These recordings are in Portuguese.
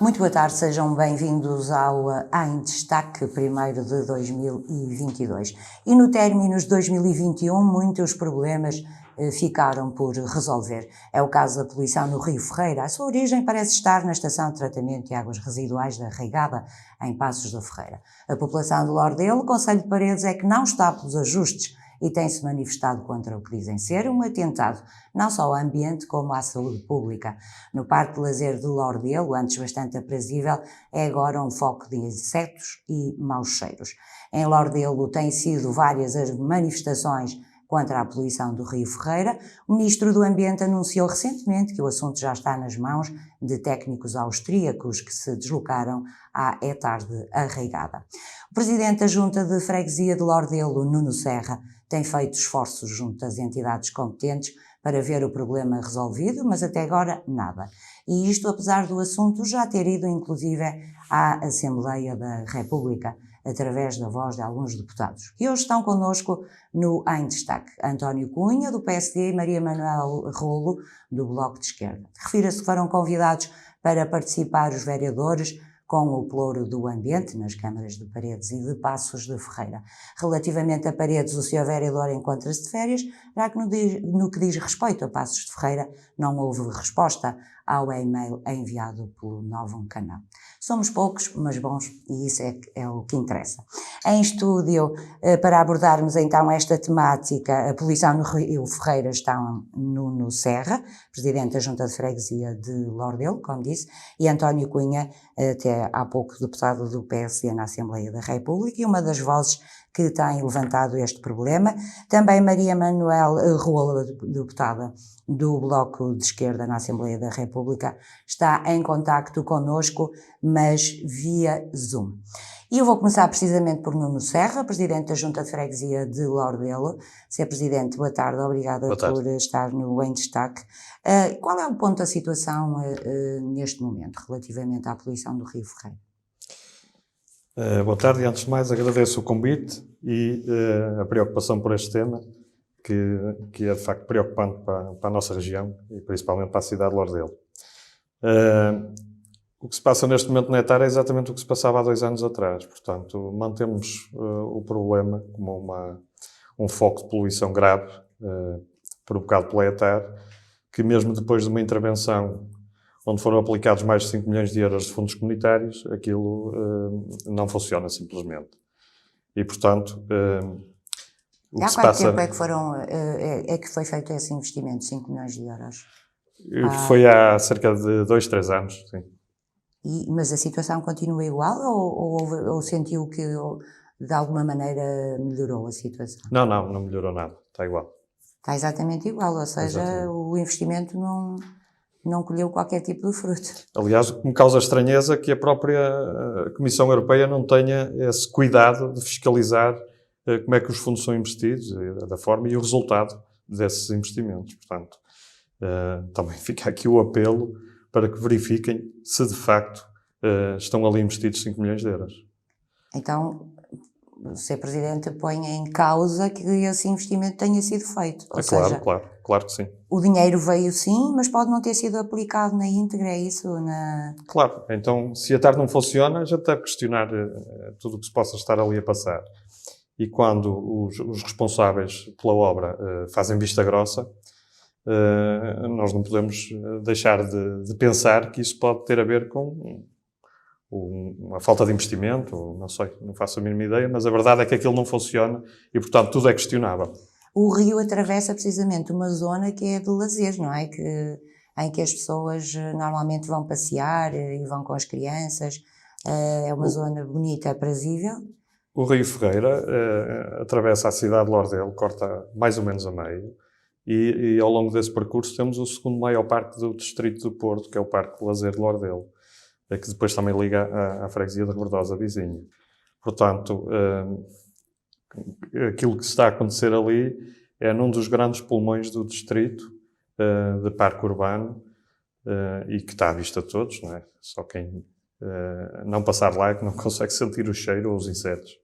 Muito boa tarde, sejam bem-vindos ao Em Destaque, primeiro de 2022. E no término de 2021, muitos problemas ficaram por resolver. É o caso da poluição no Rio Ferreira. A sua origem parece estar na estação de tratamento de águas residuais da Reigada, em Passos da Ferreira. A população de Lordelo, concelho de Paredes, é que não está pelos ajustes e tem-se manifestado contra o que dizem ser um atentado, não só ao ambiente como à saúde pública. No Parque de Lazer de Lordelo, antes bastante aprazível, é agora um foco de insetos e maus cheiros. Em Lordelo têm sido várias as manifestações contra a poluição do Rio Ferreira. O Ministro do Ambiente anunciou recentemente que o assunto já está nas mãos de técnicos austríacos que se deslocaram à tarde a Reigada. O Presidente da Junta de Freguesia de Lordelo, Nuno Serra, tem feito esforços junto às entidades competentes para ver o problema resolvido, mas até agora nada. E isto apesar do assunto já ter ido inclusive à Assembleia da República, através da voz de alguns deputados. E hoje estão connosco no Em Destaque António Cunha, do PSD, e Maria Manuel Rolo, do Bloco de Esquerda. Refira-se que foram convidados para participar os vereadores com o Ploro do Ambiente, nas câmaras de Paredes e de Passos de Ferreira. Relativamente a Paredes, o Sr. Vereador encontra-se de férias, já que no que diz respeito a Passos de Ferreira, não houve resposta ao e-mail enviado pelo Novo Canal. Somos poucos, mas bons, e isso é o que interessa. Em estúdio, para abordarmos então esta temática, a poluição no Rio Ferreira, está Nuno Serra, Presidente da Junta de Freguesia de Lordelo, como disse, e António Cunha, até há pouco deputado do PSD na Assembleia da República, e uma das vozes que tem levantado este problema. Também Maria Manuel Rolo, deputada do Bloco de Esquerda na Assembleia da República, está em contacto connosco, mas via Zoom. E eu vou começar precisamente por Nuno Serra, Presidente da Junta de Freguesia de Lordelo. Sr. Presidente, boa tarde, obrigada por estar no Em Destaque. Qual é o ponto da situação neste momento, relativamente à poluição do Rio Ferreira? Boa tarde e, antes de mais, agradeço o convite e a preocupação por este tema, que é de facto preocupante para a nossa região e principalmente para a cidade de Lordelo. O que se passa neste momento na ETAR é exatamente o que se passava há 2 anos atrás. Portanto, mantemos o problema como um foco de poluição grave provocado pela ETAR, que mesmo depois de uma intervenção onde foram aplicados mais de 5 milhões de euros de fundos comunitários, aquilo não funciona simplesmente. E, portanto, o que se passa... Há quanto tempo é que foi feito esse investimento de 5 milhões de euros? Foi há cerca de 2, 3 anos, sim. Mas a situação continua igual ou sentiu que de alguma maneira melhorou a situação? Não melhorou nada, está igual. Está exatamente igual, ou seja, exatamente. O investimento não colheu qualquer tipo de fruto. Aliás, o que me causa estranheza é que a própria Comissão Europeia não tenha esse cuidado de fiscalizar como é que os fundos são investidos, da forma e o resultado desses investimentos. Portanto, também fica aqui o apelo para que verifiquem se de facto estão ali investidos 5 milhões de euros. Então, o Sr. Presidente põe em causa que esse investimento tenha sido feito. Ou seja, claro que sim. O dinheiro veio sim, mas pode não ter sido aplicado na íntegra, é isso? Claro, então se a TAR não funciona, já deve questionar tudo o que se possa estar ali a passar. E quando os responsáveis pela obra fazem vista grossa, nós não podemos deixar de pensar que isso pode ter a ver com uma falta de investimento, não sei, não faço a mínima ideia, mas a verdade é que aquilo não funciona e, portanto, tudo é questionável. O rio atravessa precisamente uma zona que é de lazer, não é? Em que as pessoas normalmente vão passear e vão com as crianças. É uma zona bonita, aprazível. O Rio Ferreira atravessa a cidade de Lordelo, corta mais ou menos a meio, e ao longo desse percurso temos o segundo maior parque do distrito do Porto, que é o Parque de Lazer de Lordelo, que depois também liga à freguesia de Rebordosa vizinha. Portanto, aquilo que está a acontecer ali é num dos grandes pulmões do distrito de parque urbano e que está à vista de todos, não é? Só quem não passar lá é que não consegue sentir o cheiro ou os insetos.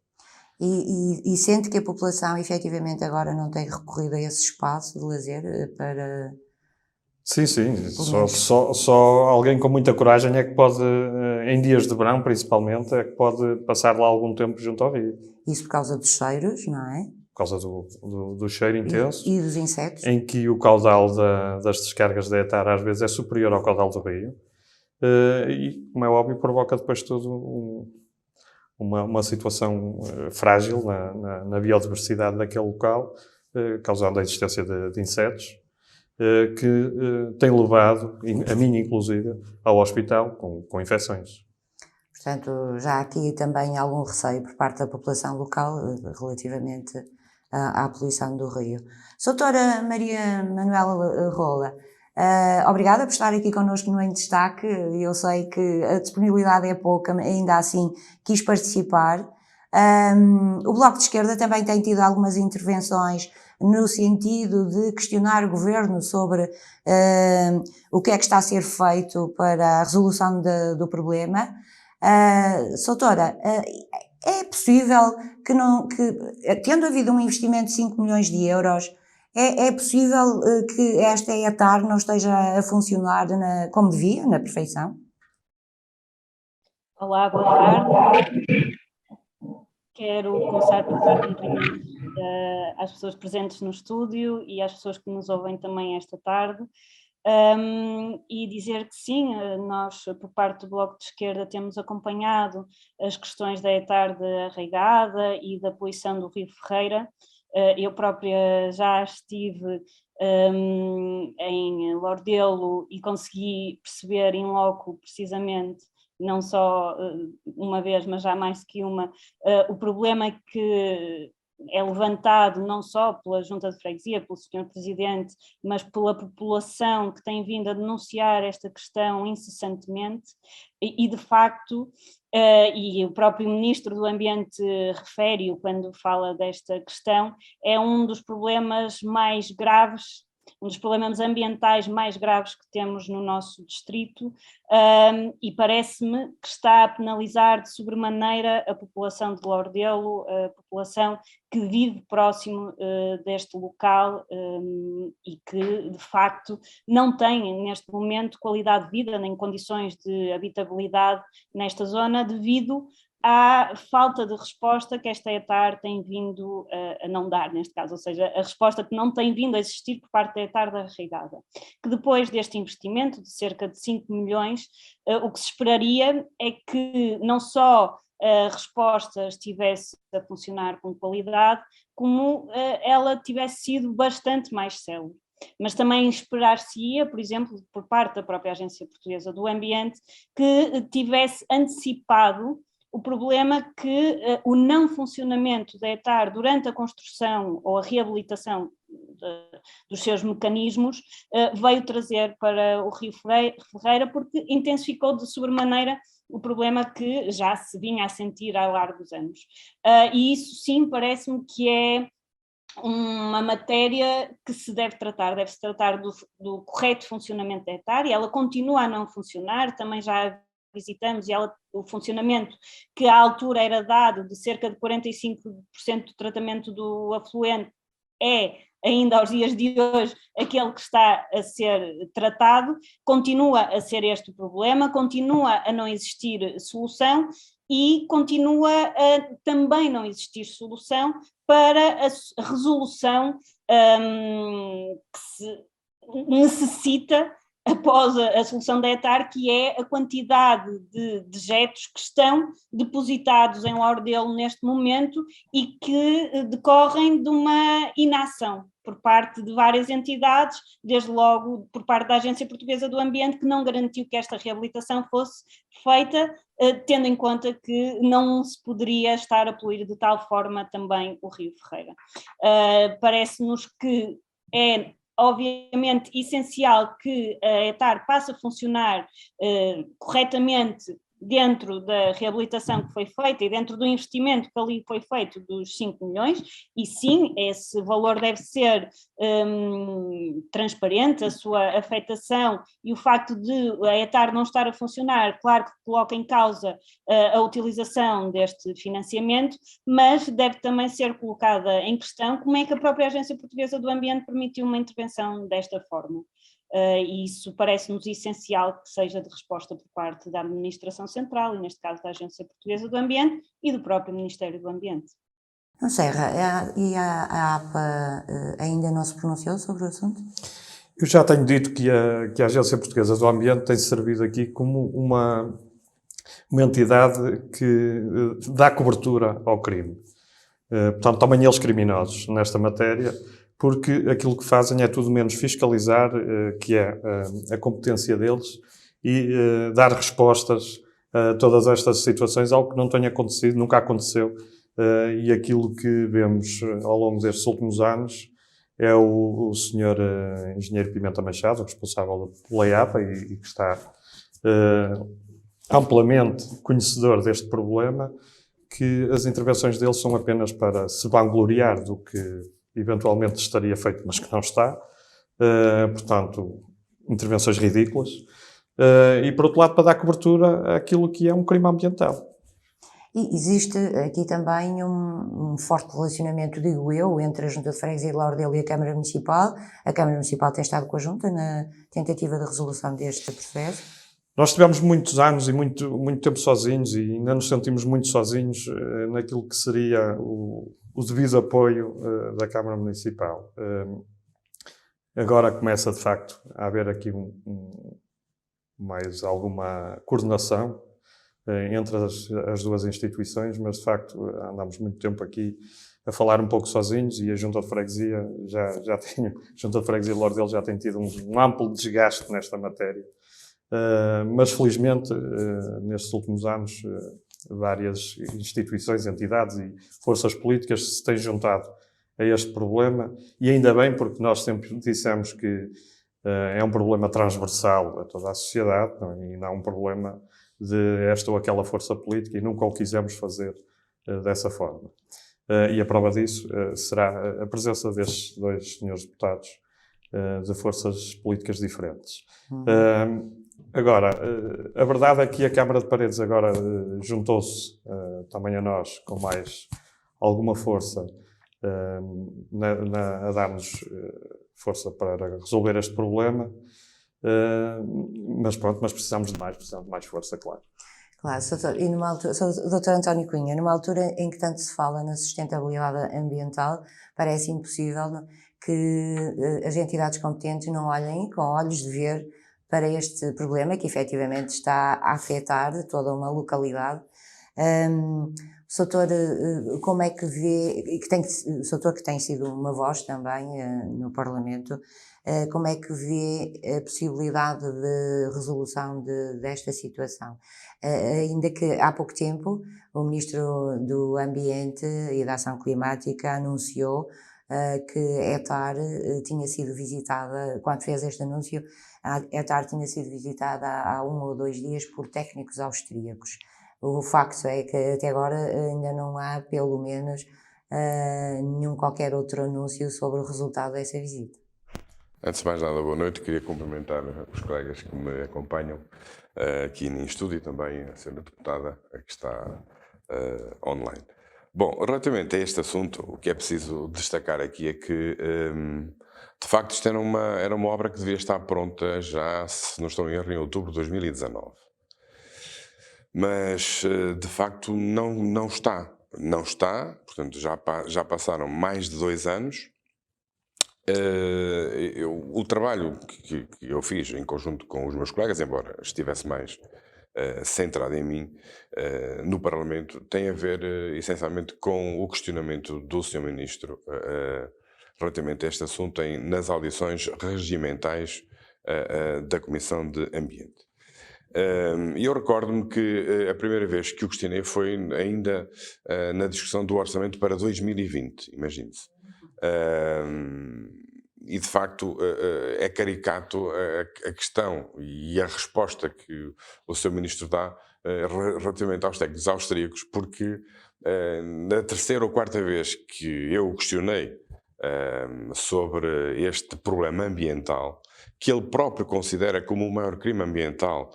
E sente que a população efetivamente agora não tem recorrido a esse espaço de lazer para... Sim, sim. Só alguém com muita coragem é que pode, em dias de verão principalmente, é que pode passar lá algum tempo junto ao rio. Isso por causa dos cheiros, não é? Por causa do cheiro intenso, E dos insetos. em que o caudal das descargas da ETAR às vezes é superior ao caudal do rio. E, como é óbvio, provoca depois tudo uma situação frágil na biodiversidade daquele local, causando a existência de insetos, que tem levado, a mim inclusive, ao hospital com infecções. Portanto, já há aqui também algum receio por parte da população local relativamente à poluição do rio. Doutora Maria Manuela Rola, obrigada por estar aqui connosco no Em Destaque. Eu sei que a disponibilidade é pouca, mas ainda assim quis participar. O Bloco de Esquerda também tem tido algumas intervenções no sentido de questionar o governo sobre o que é que está a ser feito para a resolução do problema. Doutora, é possível tendo havido um investimento de 5 milhões de euros, é possível que esta ETAR não esteja a funcionar como devia, na perfeição? Olá, boa tarde. Quero começar por dar cumprimentos às pessoas presentes no estúdio e às pessoas que nos ouvem também esta tarde. E dizer que sim, nós, por parte do Bloco de Esquerda, temos acompanhado as questões da ETAR da Arraigada e da poluição do Rio Ferreira. Eu própria já estive em Lordelo e consegui perceber in loco precisamente, não só uma vez, mas já mais que uma, o problema que é levantado não só pela Junta de Freguesia, pelo Sr. Presidente, mas pela população que tem vindo a denunciar esta questão incessantemente e de facto, e o próprio Ministro do Ambiente refere-o quando fala desta questão, é um dos problemas mais graves, um dos problemas ambientais mais graves que temos no nosso distrito, e parece-me que está a penalizar de sobremaneira a população de Lordelo, a população que vive próximo deste local e que, de facto, não tem neste momento qualidade de vida nem condições de habitabilidade nesta zona devido à falta de resposta que esta ETAR tem vindo a não dar, neste caso, ou seja, a resposta que não tem vindo a existir por parte da ETAR da Arraigada, que depois deste investimento de cerca de 5 milhões, o que se esperaria é que não só a resposta estivesse a funcionar com qualidade, como ela tivesse sido bastante mais célere. Mas também esperar-se-ia, por exemplo, por parte da própria Agência Portuguesa do Ambiente, que tivesse antecipado o problema que o não funcionamento da ETAR durante a construção ou a reabilitação dos seus mecanismos veio trazer para o Rio Ferreira, porque intensificou de sobremaneira o problema que já se vinha a sentir há largos anos. E isso sim parece-me que é uma matéria que se deve-se tratar do correto funcionamento da ETAR, e ela continua a não funcionar, também já visitamos, e o funcionamento que à altura era dado de cerca de 45% do tratamento do afluente é ainda aos dias de hoje aquele que está a ser tratado, continua a ser este o problema, continua a não existir solução e continua a também não existir solução para a resolução que se necessita após a solução da ETAR, que é a quantidade de dejetos que estão depositados em Lordelo neste momento e que decorrem de uma inação por parte de várias entidades, desde logo por parte da Agência Portuguesa do Ambiente, que não garantiu que esta reabilitação fosse feita, tendo em conta que não se poderia estar a poluir de tal forma também o Rio Ferreira. Parece-nos que é obviamente essencial que a ETAR passe a funcionar corretamente dentro da reabilitação que foi feita e dentro do investimento que ali foi feito dos 5 milhões, e sim, esse valor deve ser transparente, a sua afetação e o facto de a ETAR não estar a funcionar, claro que coloca em causa a utilização deste financiamento, mas deve também ser colocada em questão como é que a própria Agência Portuguesa do Ambiente permitiu uma intervenção desta forma. e isso parece-nos essencial que seja de resposta por parte da Administração Central, e neste caso da Agência Portuguesa do Ambiente e do próprio Ministério do Ambiente. Não, Serra, a APA ainda não se pronunciou sobre o assunto? Eu já tenho dito que a Agência Portuguesa do Ambiente tem servido aqui como uma entidade que dá cobertura ao crime. Portanto, também eles criminosos nesta matéria, porque aquilo que fazem é tudo menos fiscalizar, que é a competência deles, e dar respostas a todas estas situações, algo que não tenha acontecido, nunca aconteceu, e aquilo que vemos ao longo destes últimos anos é o senhor engenheiro Pimenta Machado, responsável pela EAPA e que está amplamente conhecedor deste problema, que as intervenções dele são apenas para se vangloriar do que eventualmente estaria feito, mas que não está. Portanto, intervenções ridículas. E, por outro lado, para dar cobertura àquilo que é um crime ambiental. E existe aqui também um forte relacionamento, digo eu, entre a Junta de Freguesia de Lourodelo e a Câmara Municipal. A Câmara Municipal tem estado com a Junta na tentativa de resolução deste processo. Nós tivemos muitos anos e muito tempo sozinhos, e ainda nos sentimos muito sozinhos naquilo que seria o devido apoio da Câmara Municipal. Agora começa, de facto, a haver aqui mais alguma coordenação entre as duas instituições, mas, de facto, andamos muito tempo aqui a falar um pouco sozinhos, e a Junta de Freguesia a Junta de Freguesia de Lourodelo já tem tido um amplo desgaste nesta matéria. Mas, felizmente, nestes últimos anos, várias instituições, entidades e forças políticas se têm juntado a este problema, e ainda bem, porque nós sempre dissemos que é um problema transversal a toda a sociedade, e não um problema de esta ou aquela força política, e nunca o quisemos fazer dessa forma. E a prova disso será a presença destes dois senhores deputados de forças políticas diferentes. Agora, a verdade é que a Câmara de Paredes agora juntou-se também a nós com mais alguma força a dar-nos força para resolver este problema, mas pronto, mas precisamos de mais força, claro. Claro, e numa altura, Dr. António Cunha, numa altura em que tanto se fala na sustentabilidade ambiental, parece impossível que as entidades competentes não olhem com olhos de ver para este problema que efetivamente está a afetar toda uma localidade. O Soutor, como é que vê, o Soutor que tem sido uma voz também no Parlamento, como é que vê a possibilidade de resolução desta situação? Ainda que há pouco tempo o Ministro do Ambiente e da Ação Climática anunciou que a ETAR tinha sido visitada, quando fez este anúncio, a ETAR tinha sido visitada há 1 ou 2 dias por técnicos austríacos. O facto é que até agora ainda não há, pelo menos, nenhum qualquer outro anúncio sobre o resultado dessa visita. Antes de mais nada, boa noite. Queria cumprimentar os colegas que me acompanham aqui em estúdio e também a senhora deputada que está online. Bom, relativamente a este assunto, o que é preciso destacar aqui é que, de facto, isto era uma obra que devia estar pronta já, se não estou em erro, em outubro de 2019. Mas, de facto, não está. Não está, portanto, já passaram mais de 2 anos. O trabalho que eu fiz em conjunto com os meus colegas, embora estivesse mais centrado em mim no Parlamento, tem a ver essencialmente com o questionamento do Sr. Ministro relativamente a este assunto nas audições regimentais da Comissão de Ambiente. E eu recordo-me que a primeira vez que o questionei foi ainda na discussão do orçamento para 2020, imagine-se. E de facto é caricato a questão e a resposta que o Sr. Ministro dá relativamente aos técnicos austríacos, porque na 3ª ou 4ª vez que eu o questionei sobre este problema ambiental, que ele próprio considera como o maior crime ambiental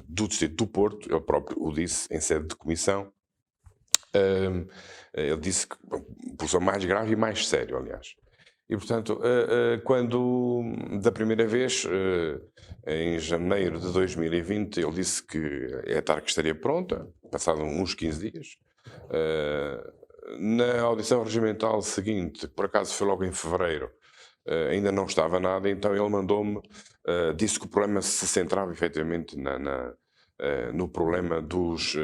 do Distrito do Porto, ele próprio o disse em sede de comissão, ele disse que por ser mais grave e mais sério, aliás. E, portanto, quando, da primeira vez, em janeiro de 2020, ele disse que a ETARC estaria pronta, passado uns 15 dias. Na audição regimental seguinte, que por acaso foi logo em fevereiro, ainda não estava nada, então ele mandou-me, disse que o problema se centrava efetivamente no problema dos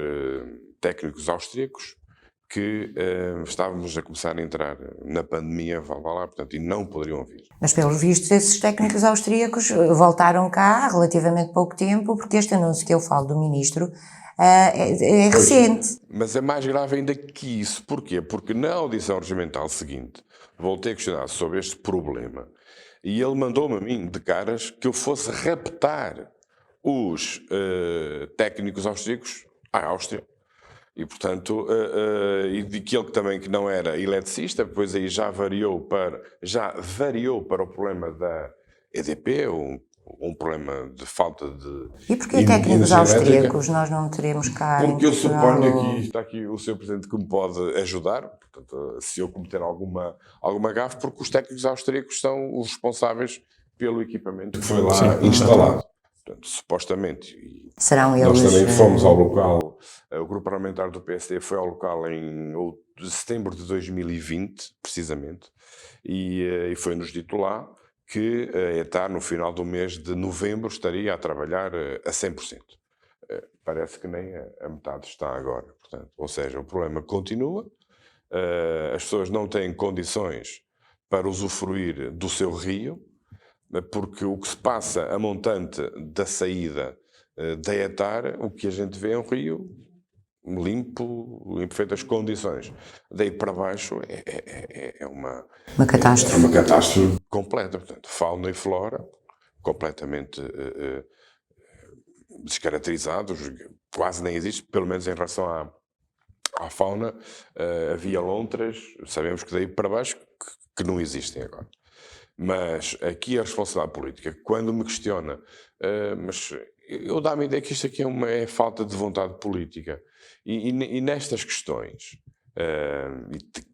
técnicos austríacos, que estávamos a começar a entrar na pandemia, vá lá, portanto, e não poderiam vir. Mas, pelos vistos, esses técnicos austríacos voltaram cá há relativamente pouco tempo, porque este anúncio que eu falo do ministro é recente. Mas é mais grave ainda que isso. Porquê? Porque na audição regimental seguinte, voltei a questionar sobre este problema e ele mandou-me a mim de caras que eu fosse raptar os técnicos austríacos à Áustria. E, portanto, e de que ele também que não era eletricista, depois aí já variou para o problema da EDP, um problema de falta de E porquê técnicos austríacos? Nós não teremos cá porque em eu Portugal, suponho que está aqui o Sr. Presidente que me pode ajudar, portanto, se eu cometer alguma gafe, porque os técnicos austríacos são os responsáveis pelo equipamento que foi lá instalado. Portanto, supostamente. E serão nós eles... também fomos ao local, o grupo parlamentar do PSD foi ao local em setembro de 2020, precisamente, e foi-nos dito lá que a ETAR, no final do mês de novembro, estaria a trabalhar a 100%. Parece que nem a metade está agora. Portanto, ou seja, o problema continua, as pessoas não têm condições para usufruir do seu rio, porque o que se passa a montante da saída da ETAR, o que a gente vê é um rio limpo, em perfeitas condições. Daí para baixo é uma catástrofe. É uma catástrofe completa. Portanto, fauna e flora completamente descaracterizados, quase nem existe, pelo menos em relação à fauna. Havia lontras, sabemos que daí para baixo que não existem agora. Mas aqui a responsabilidade política, quando me questiona, mas eu dá-me a ideia que isto aqui é falta de vontade política. E nestas questões,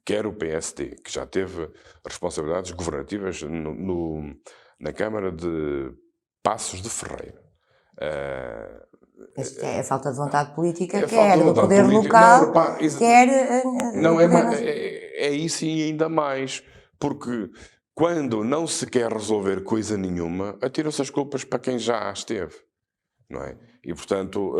quer o PSD, que já teve responsabilidades governativas na Câmara de Passos de Ferreira. É falta de vontade política, falta de do vontade poder política. local, Não, é isso e ainda mais, porque quando não se quer resolver coisa nenhuma, atiram-se as culpas para quem já esteve, não é? E, portanto,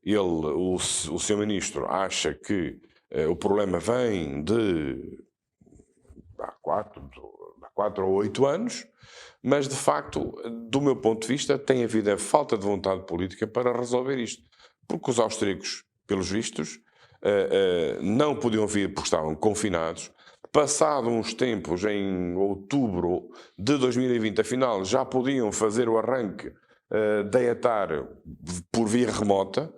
o Sr. Ministro acha que o problema vem de há 4 ou 8 anos, mas, de facto, do meu ponto de vista, tem havido a falta de vontade política para resolver isto. Porque os austríacos, pelos vistos, não podiam vir porque estavam confinados. Passado uns tempos, em outubro de 2020, afinal, já podiam fazer o arranque da ETAR por via remota.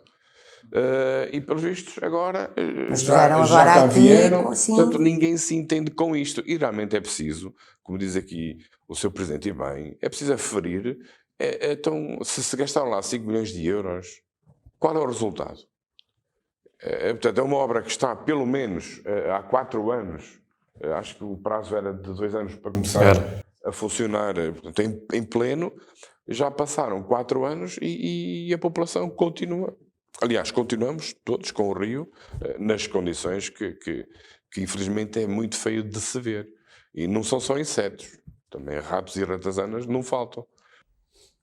E, pelos vistos, agora já cá vieram. Portanto, ninguém se entende com isto. E realmente é preciso, como diz aqui o Sr. Presidente, e bem, é preciso aferir. Então, se gastaram lá 5 milhões de euros, qual é o resultado? Portanto, é uma obra que está, pelo menos, há 4 anos. Acho que o prazo era de 2 anos para começar a funcionar, portanto, em pleno. Já passaram 4 anos e a população continua. Aliás, continuamos todos com o rio nas condições que infelizmente é muito feio de se ver. E não são só insetos, também ratos e ratazanas não faltam.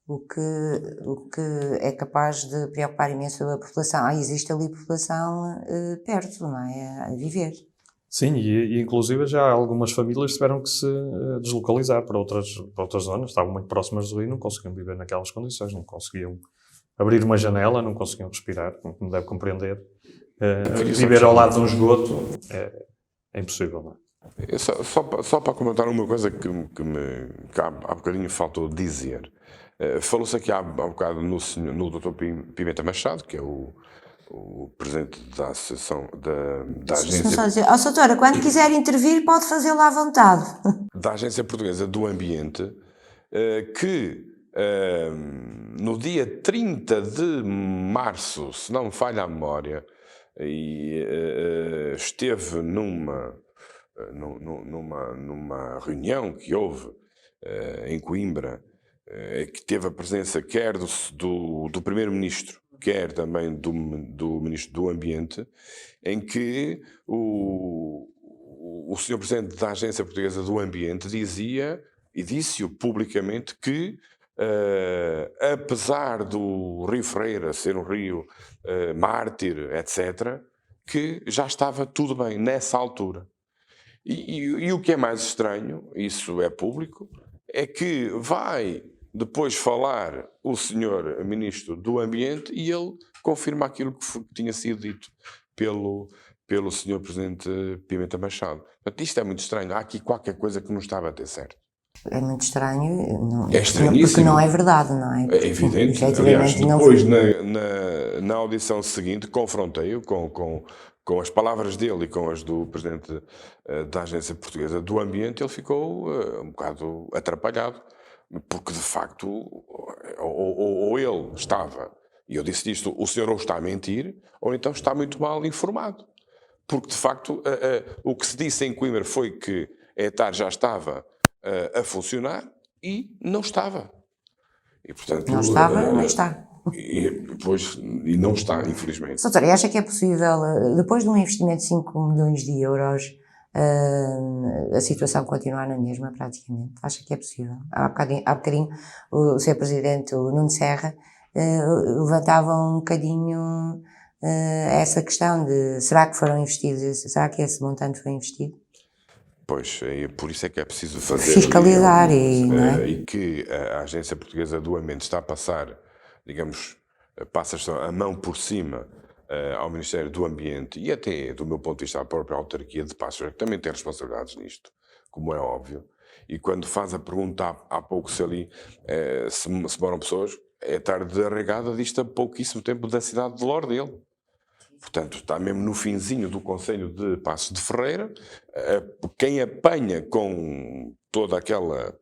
O que é capaz de preocupar imenso a população. Existe ali população perto, não é? A viver. Sim, e inclusive já algumas famílias tiveram que se deslocalizar para outras zonas, estavam muito próximas do rio, não conseguiam viver naquelas condições, não conseguiam abrir uma janela, não conseguiam respirar, como deve compreender. Viver ao lado de um esgoto é impossível, não é? Só para comentar uma coisa que há bocadinho faltou dizer. Falou-se aqui há bocado no Dr. Pimenta Machado, que é o presidente da Associação da Agência... Doutora, quando quiser intervir pode fazê-lo à vontade. Da Agência Portuguesa do Ambiente, que no dia 30 de março, se não me falha a memória, esteve numa reunião que houve em Coimbra, que teve a presença quer do Primeiro-Ministro, quer também do Ministro do Ambiente, em que o Sr. Presidente da Agência Portuguesa do Ambiente dizia, e disse-o publicamente, que apesar do Rio Ferreira ser um rio mártir, etc., que já estava tudo bem nessa altura. E o que é mais estranho, isso é público, é que vai depois falar o Sr. Ministro do Ambiente e ele confirma aquilo que tinha sido dito pelo Sr. Presidente Pimenta Machado. Portanto, isto é muito estranho. Há aqui qualquer coisa que não estava a ter certo. É muito estranho, É estranhíssimo. porque não é verdade, não é? É evidente. Aliás, depois, na audição seguinte, confrontei-o com as palavras dele e com as do Presidente da Agência Portuguesa do Ambiente. Ele ficou um bocado atrapalhado, porque de facto, ou ele estava, e eu disse isto, o senhor ou está a mentir, ou então está muito mal informado. Porque de facto, o que se disse em Coimbra foi que a ETAR já estava a funcionar e não estava. E, portanto, Não estava, não está. E não está, infelizmente. Doutor, acha que é possível, depois de um investimento de 5 milhões de euros, a situação continuar na mesma, praticamente? Acha que é possível? Há bocadinho o Sr. Presidente, o Nuno Serra, levantava um bocadinho essa questão de será que foram investidos, será que esse montante foi investido? Pois, por isso é que é preciso fazer... Fiscalizar e que a Agência Portuguesa do Ambiente está a passar, digamos, passa a mão por cima ao Ministério do Ambiente e até, do meu ponto de vista, à própria autarquia de Passos, que também tem responsabilidades nisto, como é óbvio. E quando faz a pergunta há pouco se ali se moram pessoas, é tarde de arregada disto há pouquíssimo tempo da cidade de Lordelo. Portanto, está mesmo no finzinho do Concelho de Passos de Ferreira. Quem apanha com toda aquela,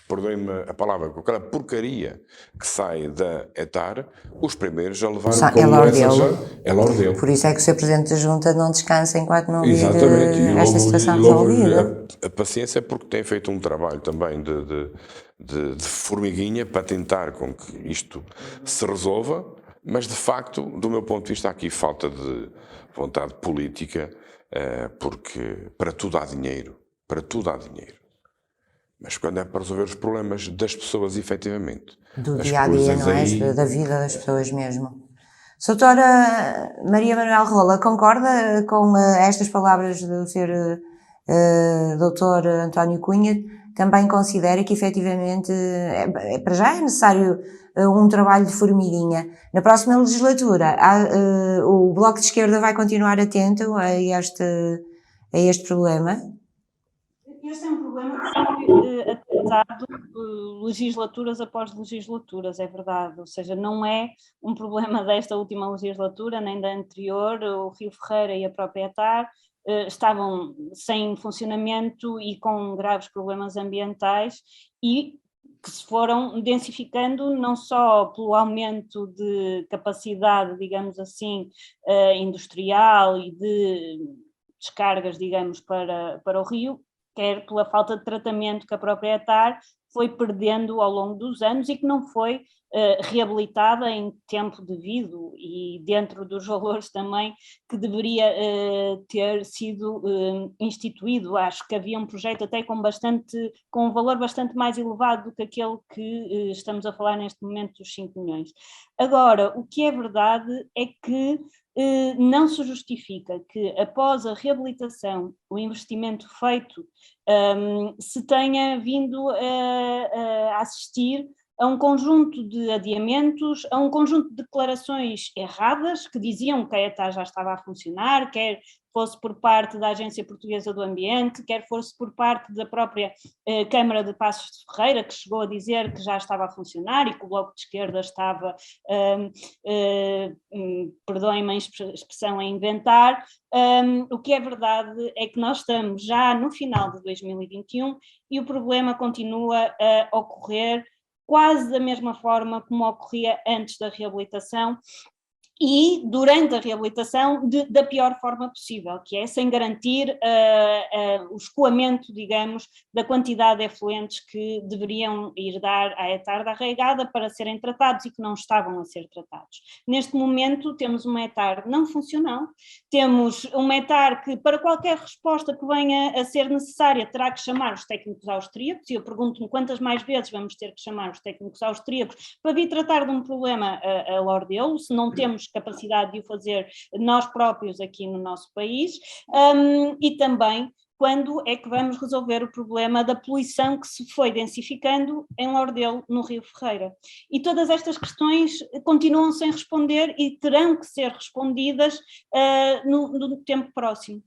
perdoem-me a palavra, com aquela porcaria que sai da ETAR, os primeiros a levar é Lordelo. Por isso é que o Sr. Presidente da Junta não descansa enquanto não vir esta situação resolvida. A paciência é porque tem feito um trabalho também de formiguinha para tentar com que isto se resolva. Mas, de facto, do meu ponto de vista, há aqui falta de vontade política, porque para tudo há dinheiro. Para tudo há dinheiro. Mas quando é para resolver os problemas das pessoas, efetivamente. Do dia-a-dia, não é? Da vida das pessoas mesmo. Doutora Maria Manuel Rola, concorda com estas palavras do Sr. Doutor António Cunha? Também considera que, efetivamente, para já é necessário um trabalho de formiguinha. Na próxima legislatura, o Bloco de Esquerda vai continuar atento a este problema? Este é um problema que é atrasado legislaturas após legislaturas, é verdade. Ou seja, não é um problema desta última legislatura, nem da anterior. O Rio Ferreira e a própria ETAR estavam sem funcionamento e com graves problemas ambientais e que se foram densificando não só pelo aumento de capacidade, digamos assim, industrial e de descargas, digamos, para o rio, quer pela falta de tratamento que a própria ETAR foi perdendo ao longo dos anos e que não foi reabilitada em tempo devido e dentro dos valores também que deveria ter sido instituído. Acho que havia um projeto até com um valor bastante mais elevado do que aquele que estamos a falar neste momento dos 5 milhões. Agora, o que é verdade é que não se justifica que após a reabilitação, o investimento feito, se tenha vindo a assistir a um conjunto de adiamentos, a um conjunto de declarações erradas que diziam que a ETA já estava a funcionar, quer fosse por parte da Agência Portuguesa do Ambiente, quer fosse por parte da própria Câmara de Passos de Ferreira, que chegou a dizer que já estava a funcionar e que o Bloco de Esquerda estava, perdoem-me a expressão, a inventar. O que é verdade é que nós estamos já no final de 2021 e o problema continua a ocorrer quase da mesma forma como ocorria antes da reabilitação e durante a reabilitação da pior forma possível, que é sem garantir o escoamento, digamos, da quantidade de efluentes que deveriam ir dar à etarde arraigada para serem tratados e que não estavam a ser tratados. Neste momento temos uma etarde não funcional, temos uma etarde que para qualquer resposta que venha a ser necessária terá que chamar os técnicos austríacos, e eu pergunto-me quantas mais vezes vamos ter que chamar os técnicos austríacos para vir tratar de um problema a Lordelo, se não temos capacidade de o fazer nós próprios aqui no nosso país, e também quando é que vamos resolver o problema da poluição que se foi densificando em Lordelo, no Rio Ferreira. E todas estas questões continuam sem responder e terão que ser respondidas no tempo próximo.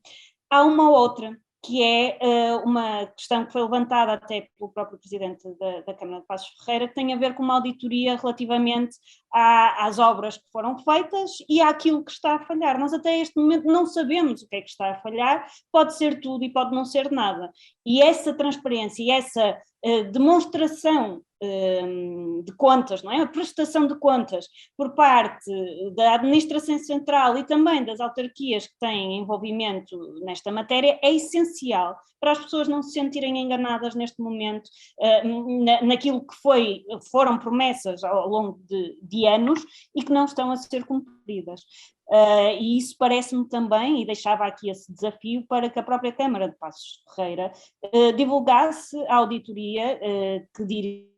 Há uma outra, que é uma questão que foi levantada até pelo próprio Presidente da Câmara de Passos Ferreira, que tem a ver com uma auditoria relativamente às obras que foram feitas e àquilo que está a falhar. Nós até este momento não sabemos o que é que está a falhar, pode ser tudo e pode não ser nada. E essa transparência e essa demonstração de contas, não é? A prestação de contas por parte da administração central e também das autarquias que têm envolvimento nesta matéria é essencial para as pessoas não se sentirem enganadas neste momento naquilo que foram promessas ao longo de anos e que não estão a ser cumpridas. E isso parece-me também, e deixava aqui esse desafio para que a própria Câmara de Passos Ferreira divulgasse a auditoria que diria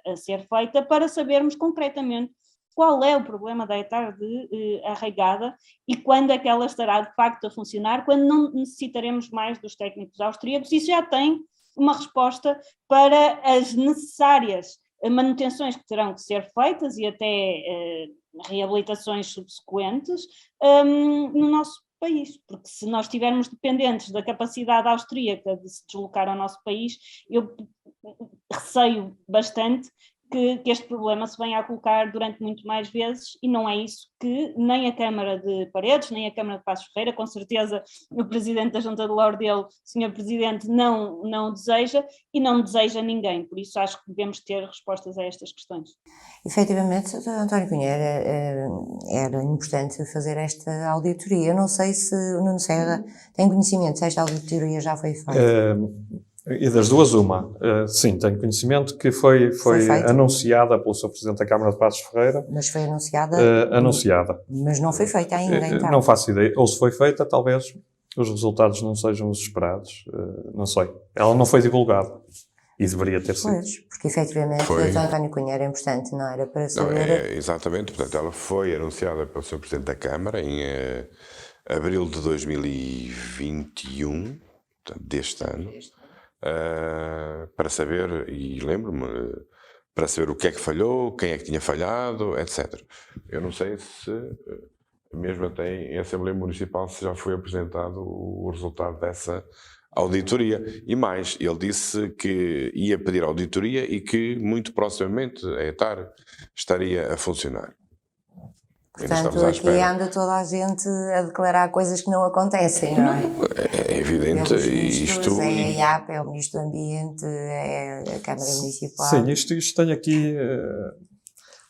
a ser feita para sabermos concretamente qual é o problema da etarde arraigada e quando é que ela estará de facto a funcionar, quando não necessitaremos mais dos técnicos austríacos. Isso já tem uma resposta para as necessárias manutenções que terão que ser feitas e até reabilitações subsequentes no nosso país, porque se nós estivermos dependentes da capacidade austríaca de se deslocar ao nosso país, eu receio bastante que este problema se venha a colocar durante muito mais vezes e não é isso que nem a Câmara de Paredes, nem a Câmara de Passos Ferreira, com certeza o Presidente da Junta de Lordelo, Sr. Presidente, não deseja e não deseja ninguém, por isso acho que devemos ter respostas a estas questões. Efetivamente, António Cunha, era importante fazer esta auditoria. Eu não sei se o Nuno Serra tem conhecimento se esta auditoria já foi feita. E das duas, uma. Sim, tenho conhecimento que foi anunciada pelo Sr. Presidente da Câmara de Passos Ferreira. Mas foi anunciada? Anunciada. Mas não foi feita ainda, então? Não faço ideia. Ou se foi feita, talvez os resultados não sejam os esperados. Não sei. Ela não foi divulgada. E deveria ter sido. Pois, porque efetivamente António Cunha era importante, não era? Para saber... Não, exatamente. Portanto, ela foi anunciada pelo Sr. Presidente da Câmara em abril de 2021, portanto, deste ano. Para saber, e lembro-me, para saber o que é que falhou, quem é que tinha falhado, etc. Eu não sei se, mesmo até em Assembleia Municipal, se já foi apresentado o resultado dessa auditoria. E mais, ele disse que ia pedir auditoria e que muito proximamente a ETAR estaria a funcionar. Portanto, aqui anda toda a gente a declarar coisas que não acontecem, não é? É evidente. Isto... É a IAP, é o Ministro do Ambiente, é a Câmara Municipal. Sim, isto tem aqui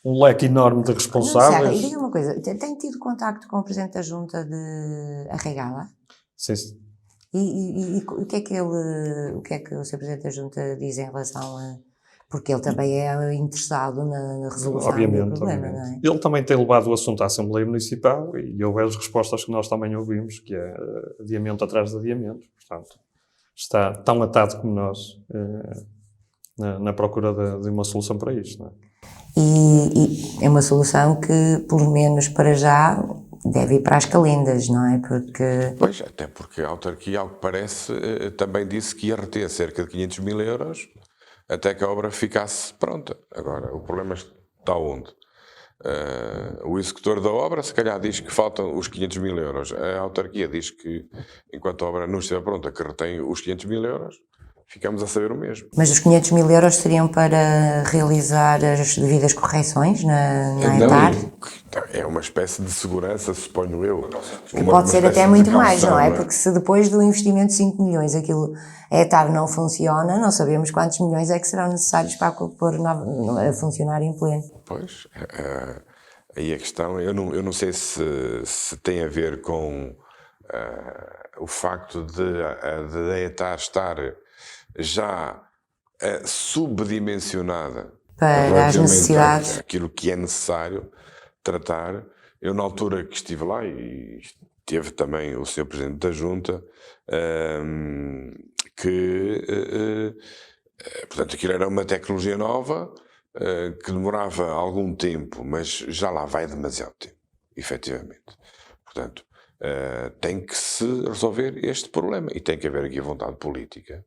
um leque enorme de responsáveis. Não, e diga uma coisa, tem tido contacto com o Presidente da Junta de Arraigada? Sim, sim. E o que é que o Sr. Presidente da Junta diz em relação a... Porque ele também é interessado na resolução do problema, não é? Ele também tem levado o assunto à Assembleia Municipal e houve as respostas que nós também ouvimos, que é adiamento atrás de adiamento. Portanto, está tão atado como nós na procura de uma solução para isto, não é? E é uma solução que, pelo menos para já, deve ir para as calendas, não é? Porque... Pois, até porque a autarquia, ao que parece, também disse que ia reter cerca de 500 mil euros até que a obra ficasse pronta. Agora, o problema está onde? O executor da obra, se calhar, diz que faltam os 500 mil euros. A autarquia diz que, enquanto a obra não estiver pronta, que retém os 500 mil euros. Ficamos a saber o mesmo. Mas os 500 mil euros seriam para realizar as devidas correções na ETAR? É uma espécie de segurança, suponho eu. Que pode ser até muito mais, não é? Porque se depois do investimento de 5 milhões a ETAR não funciona, não sabemos quantos milhões é que serão necessários para pôr a funcionar em pleno. Pois, aí a questão, eu não sei se tem a ver com o facto de a ETA estar já subdimensionada Para as relativamente necessidades. àquilo que é necessário tratar. Eu, na altura que estive lá, e teve também o Sr. Presidente da Junta, portanto, aquilo era uma tecnologia nova, que demorava algum tempo, mas já lá vai demasiado tempo, efetivamente. Portanto, tem que se resolver este problema e tem que haver aqui vontade política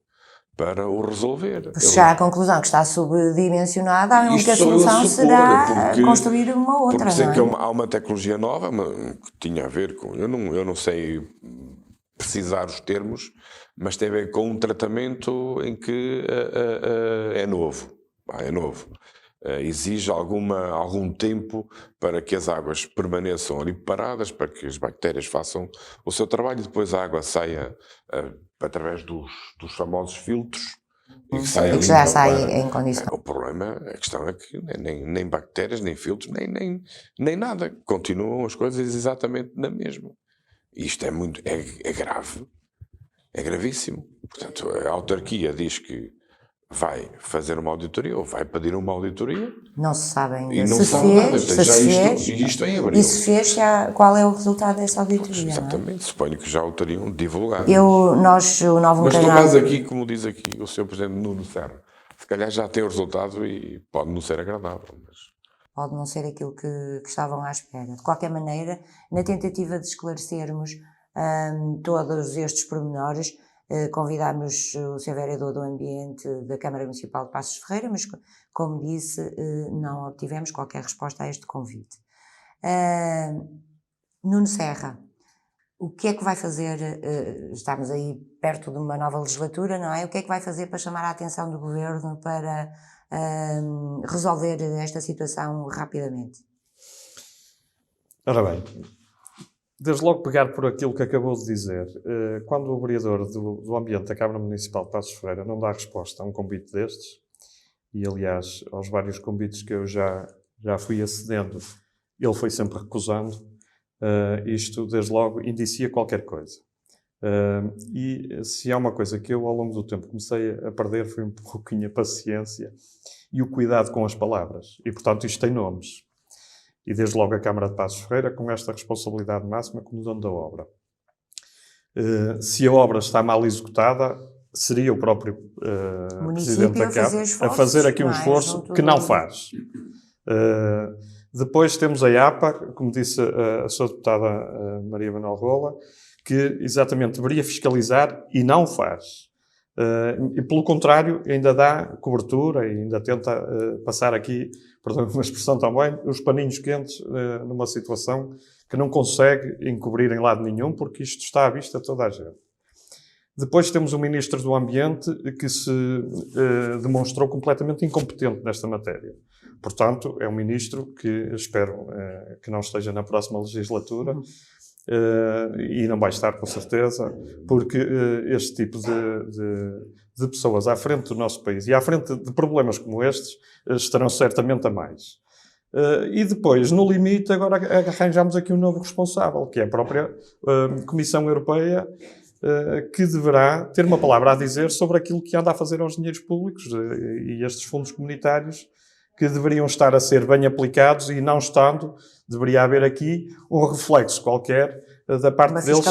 para o resolver. Se chegar à conclusão que está subdimensionada, a única Isto sou eu a solução supor, será porque- construir uma outra, Porque sei não é? que há uma tecnologia nova que tinha a ver com. Eu não sei precisar os termos, mas tem a ver com um tratamento em que é novo. É novo. Exige algum tempo para que as águas permaneçam ali paradas, para que as bactérias façam o seu trabalho e depois a água saia através dos famosos filtros. E que saia E que já limpa sai para- em condições. O problema, a questão é que nem bactérias, nem filtros, nem nada. Continuam as coisas exatamente na mesma. E isto é grave. É gravíssimo. Portanto, a autarquia diz que vai fazer uma auditoria ou vai pedir uma auditoria Não se sabe ainda e não se sabe nada. fez, Portanto, se fez, isto em abril. e se fez, qual é o resultado dessa auditoria, não é? Exatamente. Suponho que já o teriam divulgado. O Novo Mas no Canal... caso aqui, como diz aqui o Sr. Presidente Nuno Serra, se calhar já tem o resultado e pode não ser agradável. Mas... Pode não ser aquilo que estavam à espera. De qualquer maneira, na tentativa de esclarecermos todos estes pormenores, convidámos o Sr. Vereador do Ambiente da Câmara Municipal de Passos Ferreira, mas, como disse, não obtivemos qualquer resposta a este convite. Nuno Serra, o que é que vai fazer, estamos aí perto de uma nova legislatura, não é? O que é que vai fazer para chamar a atenção do Governo para resolver esta situação rapidamente? Ora bem, desde logo pegar por aquilo que acabou de dizer, quando o vereador do Ambiente da Câmara Municipal de Passos Ferreira não dá resposta a um convite destes, e aliás aos vários convites que eu já fui acedendo, ele foi sempre recusando, isto desde logo indicia qualquer coisa. E se há uma coisa que eu ao longo do tempo comecei a perder foi um pouquinho a paciência e o cuidado com as palavras. E portanto isto tem nomes. E desde logo a Câmara de Passos Ferreira com esta responsabilidade máxima como dono da obra. Se a obra está mal executada, seria o próprio Presidente da Câmara a fazer aqui um esforço que não faz. Depois temos a APA, como disse a sua deputada Maria Manuel Rola, que exatamente deveria fiscalizar e não faz. E pelo contrário, ainda dá cobertura e ainda tenta passar aqui, perdão, uma expressão também, os paninhos quentes numa situação que não consegue encobrir em lado nenhum, porque isto está à vista de toda a gente. Depois temos o Ministro do Ambiente que se demonstrou completamente incompetente nesta matéria. Portanto, é um Ministro que espero que não esteja na próxima legislatura e não vai estar com certeza, porque este tipo de pessoas à frente do nosso país e à frente de problemas como estes estarão certamente a mais. E depois, no limite, agora arranjamos aqui um novo responsável, que é a própria Comissão Europeia, que deverá ter uma palavra a dizer sobre aquilo que anda a fazer aos dinheiros públicos e estes fundos comunitários que deveriam estar a ser bem aplicados e não estando, deveria haver aqui um reflexo qualquer da parte deles,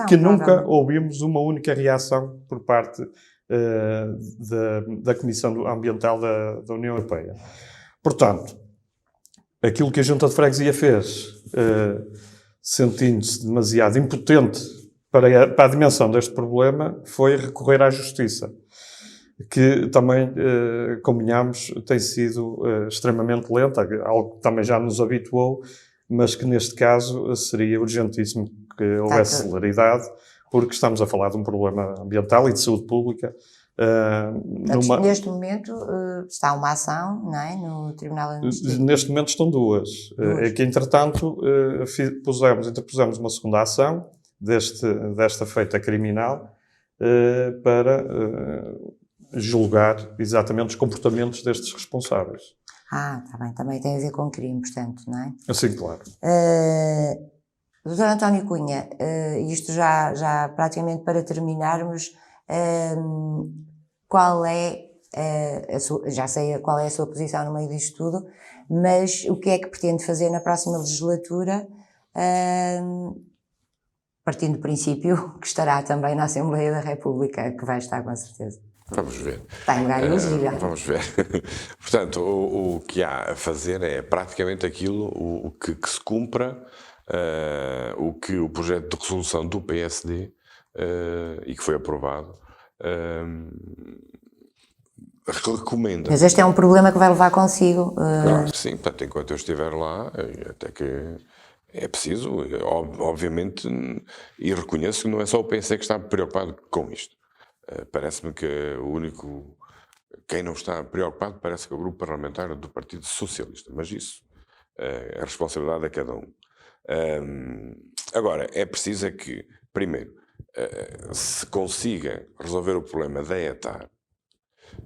que nunca ouvimos uma única reação por parte da Comissão Ambiental da União Europeia. Portanto, aquilo que a Junta de Freguesia fez, sentindo-se demasiado impotente para a dimensão deste problema, foi recorrer à Justiça, que também, convenhamos, tem sido extremamente lenta, algo que também já nos habituou, mas que neste caso seria urgentíssimo que houvesse celeridade, porque estamos a falar de um problema ambiental e de saúde pública. Neste momento está uma ação, não é, no Tribunal Administrativo? Neste momento estão duas. É que, entretanto, interpusemos uma segunda ação desta feita criminal para julgar exatamente os comportamentos destes responsáveis. Está bem, também tem a ver com crime, portanto, não é? Sim, claro. Doutor António Cunha, isto já praticamente para terminarmos, qual é já sei qual é a sua posição no meio disto tudo, mas o que é que pretende fazer na próxima legislatura, partindo do princípio que estará também na Assembleia da República, que vai estar com certeza. Vamos ver. Está em lugar elegível. Vamos ver. Portanto, o que há a fazer é praticamente aquilo o que se cumpra o que o projeto de resolução do PSD e que foi aprovado recomenda. Mas este é um problema que vai levar consigo. Claro que sim, portanto, enquanto eu estiver lá, até que é preciso, obviamente, e reconheço que não é só o PS que está preocupado com isto. Parece-me que quem não está preocupado parece que é o grupo parlamentar do Partido Socialista, mas isso é a responsabilidade de cada um. Agora, é preciso que, primeiro, se consiga resolver o problema da ETAR,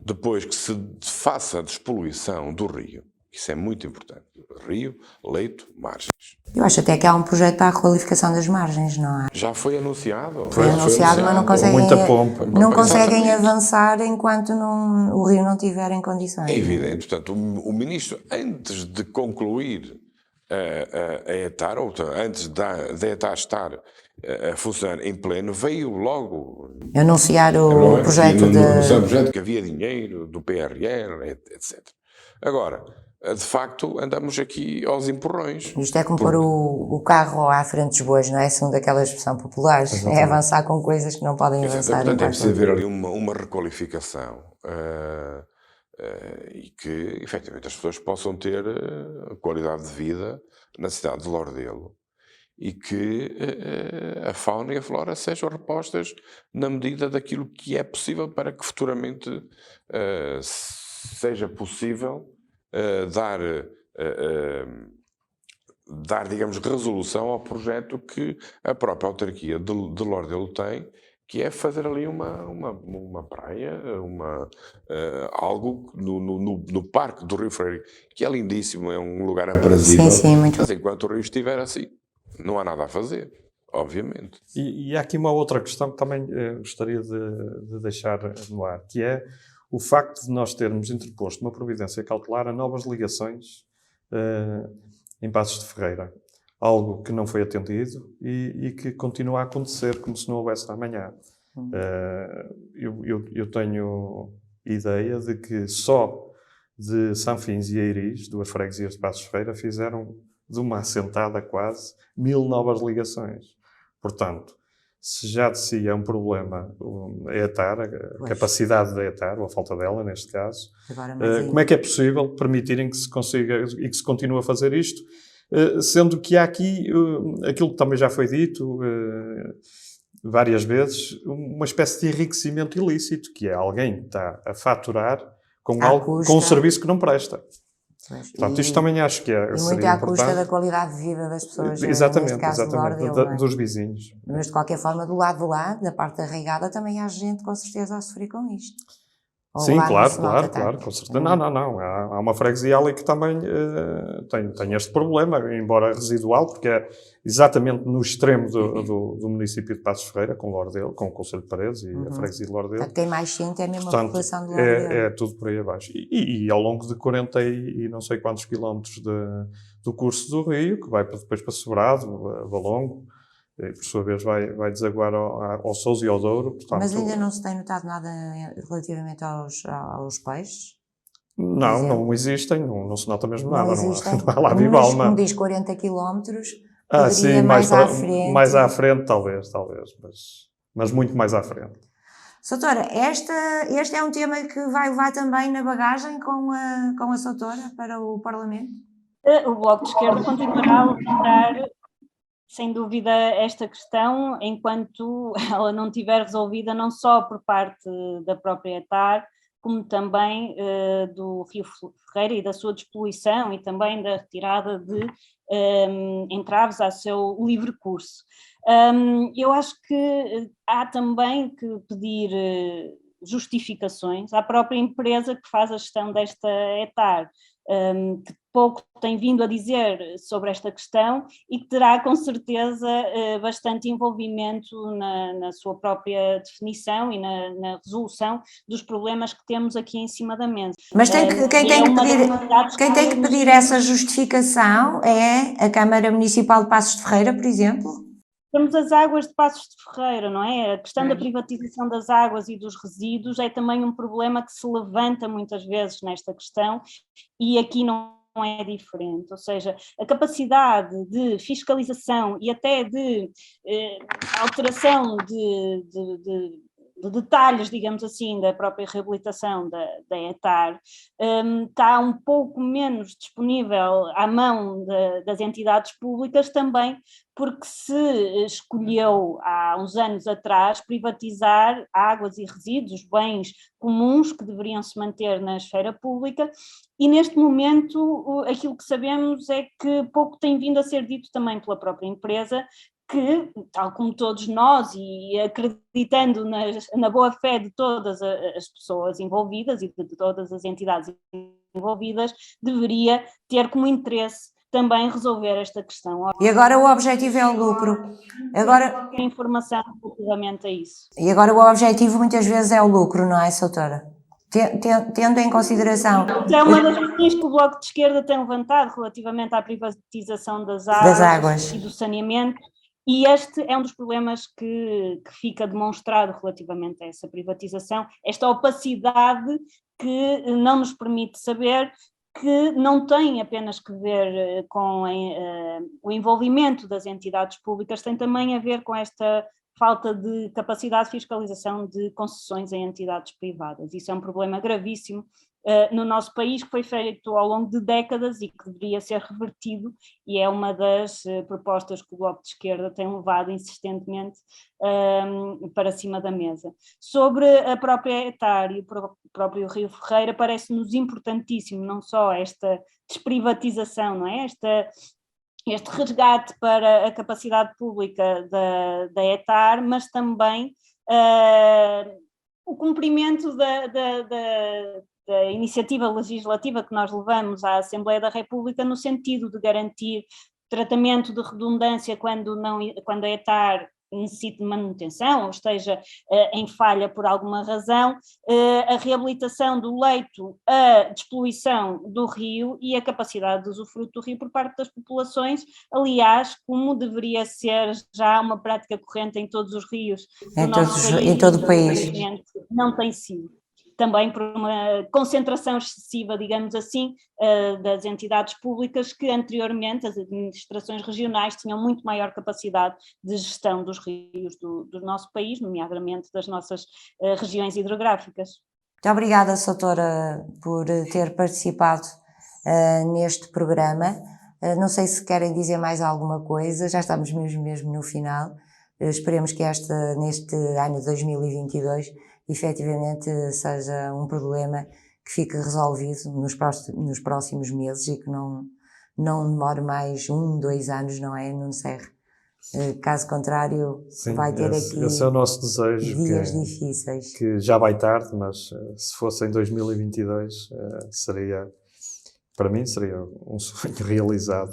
depois que se faça a despoluição do rio, isso é muito importante, rio, leito, margens. Eu acho até que há um projeto para a requalificação das margens, não há? Já foi anunciado. Foi anunciado, mas muita pompa. não conseguem avançar enquanto o rio não estiver em condições. É evidente, portanto, o ministro, antes de concluir a ETAR, ou antes da ETAR estar a funcionar em pleno, veio logo anunciar o projeto projeto que havia dinheiro do PRR, etc. Agora, de facto, andamos aqui aos empurrões. Isto é como pôr o carro à frente dos bois, não é? Segundo aquelas expressão populares. Exatamente. É avançar com coisas que não podem avançar. Portanto, é preciso haver ali uma requalificação e que, efetivamente, as pessoas possam ter qualidade de vida na cidade de Lordelo e que a fauna e a flora sejam repostas na medida daquilo que é possível para que futuramente seja possível dar, digamos, resolução ao projeto que a própria autarquia de Lordelo tem, que é fazer ali uma praia, algo no Parque do Rio Freire, que é lindíssimo, é um lugar aprazível. Sim, muito. Mas enquanto o rio estiver assim, não há nada a fazer, obviamente. E há aqui uma outra questão que também gostaria de deixar no ar, que é o facto de nós termos interposto uma providência cautelar a novas ligações em Passos de Ferreira. Algo que não foi atendido e que continua a acontecer como se não houvesse amanhã. Eu tenho ideia de que só de Sanfins e Eiris, duas freguesias de Passos de Ferreira, fizeram de uma assentada quase 1000 novas ligações. Portanto, se já de si é um problema a ETAR, a capacidade da ETAR, ou a falta dela neste caso, como é que é possível permitirem que se consiga e que se continue a fazer isto? Sendo que há aqui, aquilo que também já foi dito várias vezes, uma espécie de enriquecimento ilícito, que é alguém que está a faturar com um serviço que não presta. Portanto, isto também acho que e muito à custa da qualidade de vida das pessoas, exatamente, neste caso do Lordelo, dos vizinhos. Mas de qualquer forma, do lado de lá, da parte da regada, também há gente com certeza a sofrer com isto. Sim, claro, com certeza. Não. Há uma freguesia ali que também tem este problema, embora residual, porque é exatamente no extremo do município de Passos de Ferreira, com Lordelo, com o Concelho de Paredes e a freguesia de Lordelo. Portanto, quem mais sente é a mesma população de Lordelo. É tudo por aí abaixo. E ao longo de 40 e não sei quantos quilómetros do curso do rio, que vai depois para Sobrado, a Valongo, e, por sua vez, vai desaguar ao Sousa e ao Douro. Portanto, mas ainda não se tem notado nada relativamente aos peixes? Não existem, não se nota mesmo não nada. Existem. Não há lá bivalma. Como diz 40 quilómetros, sim, mais à frente. Mais à frente, talvez, mas muito mais à frente. Soutora, este é um tema que vai levar também na bagagem com a Soutora para o Parlamento? O Bloco de Esquerda continuará a levantar, sem dúvida, esta questão enquanto ela não estiver resolvida, não só por parte da própria ETAR, como também do Rio Ferreira e da sua despoluição e também da retirada de entraves ao seu livre curso. Eu acho que há também que pedir justificações à própria empresa que faz a gestão desta etar, que pouco tem vindo a dizer sobre esta questão e que terá com certeza bastante envolvimento na sua própria definição e na resolução dos problemas que temos aqui em cima da mesa. Mas quem tem que pedir essa justificação é a Câmara Municipal de Passos de Ferreira, por exemplo? Temos as águas de Passos de Ferreira, não é? A questão da privatização das águas e dos resíduos é também um problema que se levanta muitas vezes nesta questão e aqui não é diferente, ou seja, a capacidade de fiscalização e até de alteração de detalhes, digamos assim, da própria reabilitação da etar, está um pouco menos disponível à mão das entidades públicas também, porque se escolheu há uns anos atrás privatizar águas e resíduos, bens comuns que deveriam se manter na esfera pública, e neste momento aquilo que sabemos é que pouco tem vindo a ser dito também pela própria empresa, que, tal como todos nós, e acreditando na boa-fé de todas as pessoas envolvidas e de todas as entidades envolvidas, deveria ter como interesse também resolver esta questão. E agora o objetivo é o lucro. Agora qualquer informação relativamente a isso. E agora o objetivo muitas vezes é o lucro, não é, Soutora? Tendo em consideração... É uma das questões que o Bloco de Esquerda tem levantado relativamente à privatização das águas e do saneamento. E este é um dos problemas que fica demonstrado relativamente a essa privatização, esta opacidade que não nos permite saber, que não tem apenas que ver com o envolvimento das entidades públicas, tem também a ver com esta falta de capacidade de fiscalização de concessões em entidades privadas. Isso é um problema gravíssimo no nosso país, que foi feito ao longo de décadas e que deveria ser revertido, e é uma das propostas que o Bloco de Esquerda tem levado insistentemente para cima da mesa. Sobre a própria etar e o próprio Rio Ferreira, parece-nos importantíssimo não só esta desprivatização, não é? Este resgate para a capacidade pública da etar, mas também o cumprimento da iniciativa legislativa que nós levamos à Assembleia da República no sentido de garantir tratamento de redundância quando a etar necessite de manutenção ou esteja em falha por alguma razão, a reabilitação do leito, a despoluição do rio e a capacidade de usufruto do rio por parte das populações, aliás, como deveria ser já uma prática corrente em todos os rios do nosso país, em todo o país. Não tem sido. Também por uma concentração excessiva, digamos assim, das entidades públicas que anteriormente as administrações regionais tinham muito maior capacidade de gestão dos rios do nosso país, nomeadamente das nossas regiões hidrográficas. Muito obrigada, Soutora, por ter participado neste programa. Não sei se querem dizer mais alguma coisa, já estamos mesmo no final. Esperemos que neste ano de 2022 efetivamente seja um problema que fique resolvido nos próximos meses e que não demore mais 1-2 anos, não é, Nuno Serra? Caso contrário, sim, vai ter aqui esse é o nosso desejo, dias difíceis. Que já vai tarde, mas se fosse em 2022 para mim seria um sonho realizado.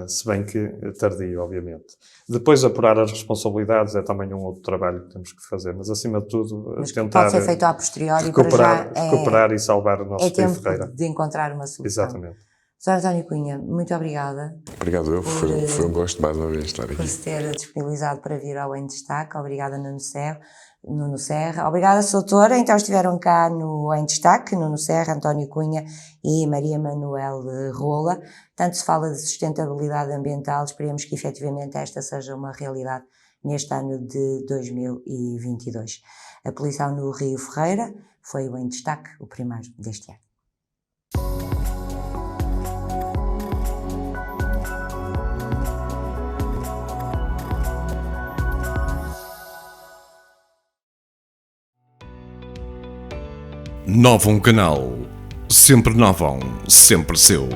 Se bem que tardio, obviamente. Depois apurar as responsabilidades é também um outro trabalho que temos que fazer, mas acima de tudo tentar pode ser feito a posteriori, recuperar e salvar o nosso Rio Ferreira. De encontrar uma solução. Exatamente. Sr. António Cunha, muito obrigada. Obrigado, foi um gosto mais uma vez estar aqui. Por se ter disponibilizado para vir ao Em Destaque. Obrigada, Nuno Serra. Obrigada, Soutora. Então estiveram cá no Em Destaque, Nuno Serra, António Cunha e Maria Manuel Rola. Tanto se fala de sustentabilidade ambiental, esperemos que efetivamente esta seja uma realidade neste ano de 2022. A poluição no Rio Ferreira foi o Em Destaque, o primeiro deste ano. Novum Canal. Sempre Novum, sempre seu.